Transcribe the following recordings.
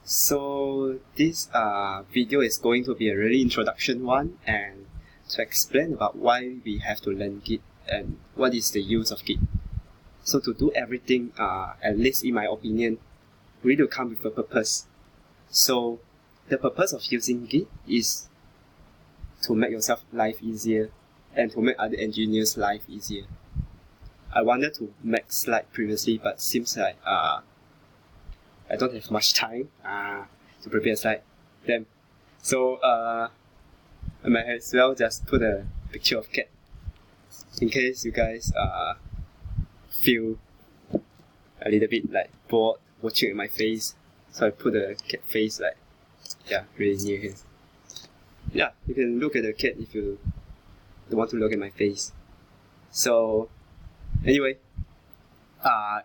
So this video is going to be a really introduction one, and to explain about why we have to learn Git and what is the use of Git. So to do everything, at least in my opinion, we need to come with a purpose. So the purpose of using Git is to make yourself life easier and to make other engineers' life easier. I wanted to make slide previously, but seems like I don't have much time to prepare a slide. Then, so I might as well just put a picture of cat in case you guys feel a little bit like bored watching my face. So I put a cat face like really near here. Yeah, you can look at the cat if you don't want to look at my face. So anyway,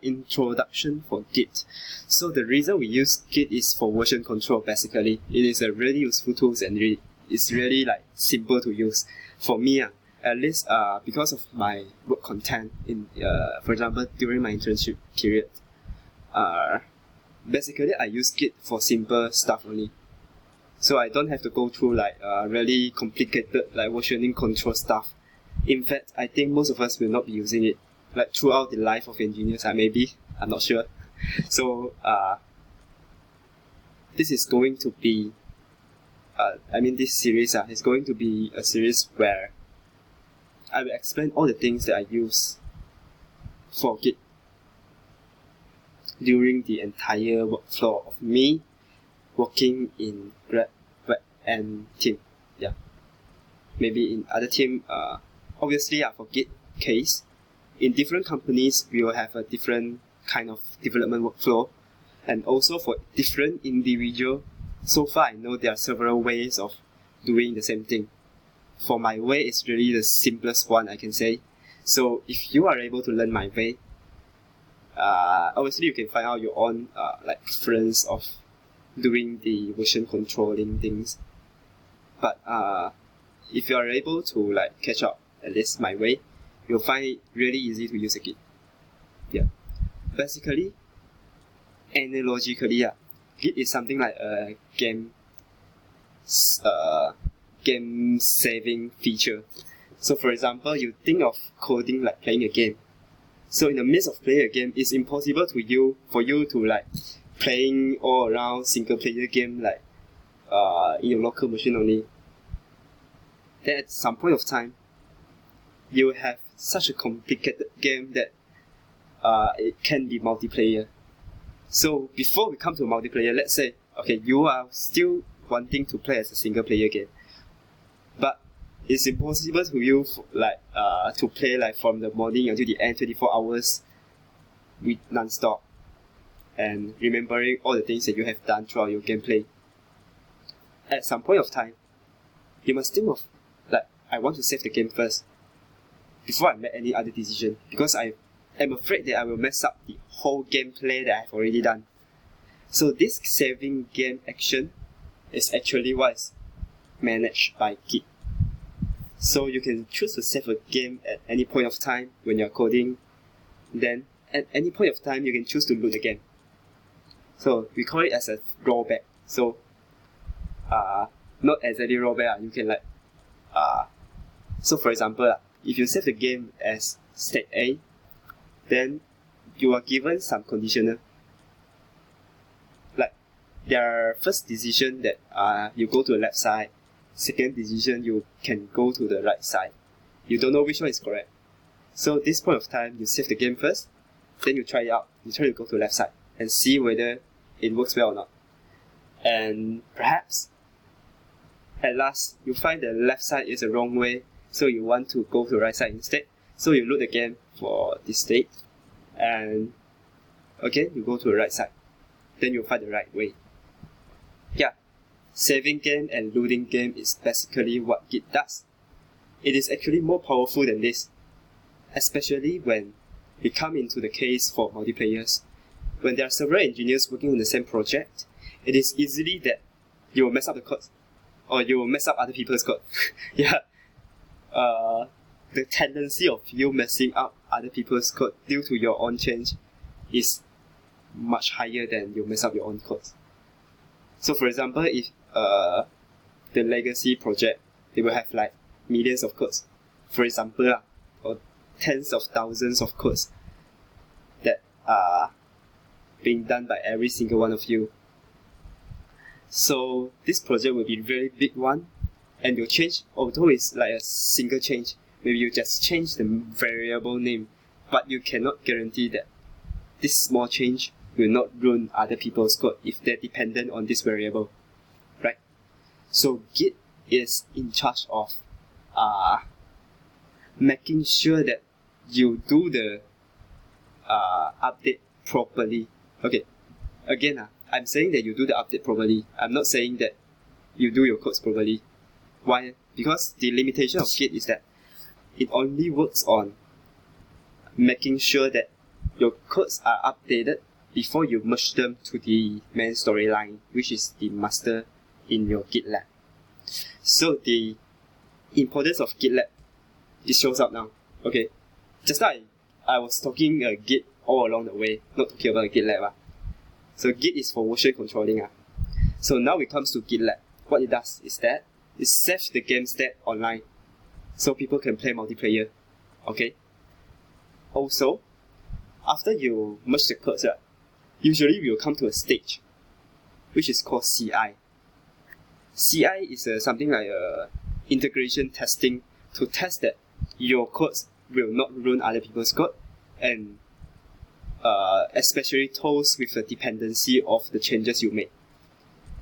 introduction for Git. So the reason we use Git is for version control. Basically, it is a really useful tool and it's really like simple to use. For me, at least because of my work content in for example during my internship period, basically I use Git for simple stuff only. So I don't have to go through like really complicated like versioning control stuff. In fact, I think most of us will not be using it like throughout the life of engineers. Maybe, I'm not sure. So this is going to be this series is going to be a series where I will explain all the things that I use for Git during the entire workflow of me working in Grab and team. Yeah, maybe in other team. Obviously, for Git case, in different companies we will have a different kind of development workflow, and also for different individual. So far, I know there are several ways of doing the same thing. For my way, it's really the simplest one I can say. So if you are able to learn my way, obviously you can find out your own like preference of doing the version controlling things. But if you are able to like catch up at least my way, you'll find it really easy to use a Git. Yeah, basically, analogically, Git is something like a game saving feature. So for example, you think of coding like playing a game. So in the midst of playing a game, it's impossible for you to like playing all around single player game like in your local machine only. Then at some point of time, you have such a complicated game that it can be multiplayer. So before we come to multiplayer, let's say, okay, you are still wanting to play as a single player game, but it's impossible to you to play like from the morning until the end 24 hours with non-stop and remembering all the things that you have done throughout your gameplay. At some point of time, you must think of like, I want to save the game first before I make any other decision, because I am afraid that I will mess up the whole gameplay that I've already done. So this saving game action is actually what is managed by Git. So you can choose to save a game at any point of time when you're coding. Then at any point of time you can choose to load the game. So we call it as a drawback. So not exactly drawback, you can like so for example, if you save the game as state A, then you are given some conditional. Like their first decision that you go to the left side, second decision you can go to the right side. You don't know which one is correct. So this point of time, you save the game first, then you try it out. You try to go to the left side and see whether it works well or not. And perhaps at last you find the left side is the wrong way, so you want to go to the right side instead. So you load the game for this state, and again you go to the right side. Then you find the right way. Yeah, saving game and loading game is basically what Git does. It is actually more powerful than this, especially when we come into the case for multiplayers. When there are several engineers working on the same project, it is easily that you will mess up the code, or you will mess up other people's code. Yeah. The tendency of you messing up other people's code due to your own change is much higher than you mess up your own code. So for example, if the legacy project, they will have like millions of codes, for example, or tens of thousands of codes that are being done by every single one of you. So this project will be a very big one, and you'll change, although it's like a single change, maybe you just change the variable name, but you cannot guarantee that this small change will not ruin other people's code if they're dependent on this variable, right? So Git is in charge of making sure that you do the update properly. Okay, again, I'm saying that you do the update properly. I'm not saying that you do your codes properly. Why? Because the limitation of Git is that it only works on making sure that your codes are updated before you merge them to the main storyline, which is the master in your GitLab. So the importance of GitLab, it shows up now. Okay, just like I was talking Git all along the way, not talking about GitLab. So Git is for version controlling. So now it comes to GitLab. What it does is that it saves the game state online, so people can play multiplayer. Okay. Also, after you merge the codes, usually we will come to a stage, which is called CI. CI is something like integration testing to test that your codes will not ruin other people's code, and especially those with the dependency of the changes you make.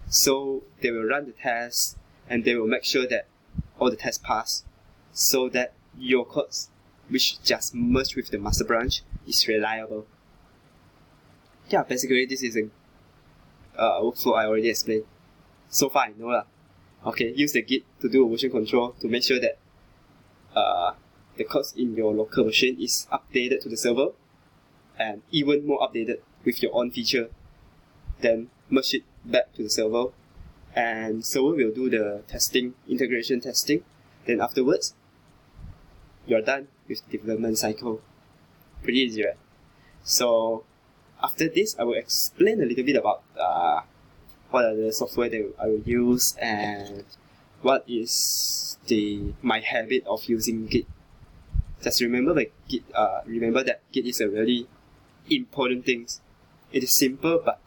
So they will run the tests, and they will make sure that all the tests pass, so that your codes, which just merged with the master branch, is reliable. Yeah, basically this is a workflow I already explained. So far I know lah. Okay, use the Git to do a version control to make sure that the codes in your local machine is updated to the server, and even more updated with your own feature. Then merge it back to the server, and server will do the testing, integration testing. Then afterwards, you're done with the development cycle. Pretty easy, right? So after this, I will explain a little bit about what are the software that I will use, and what is my habit of using Git. Just remember that Git is a really important thing. It is simple, but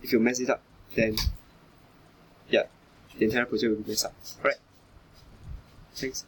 if you mess it up, then yeah, the entire project will be messed up. Alright. Thanks.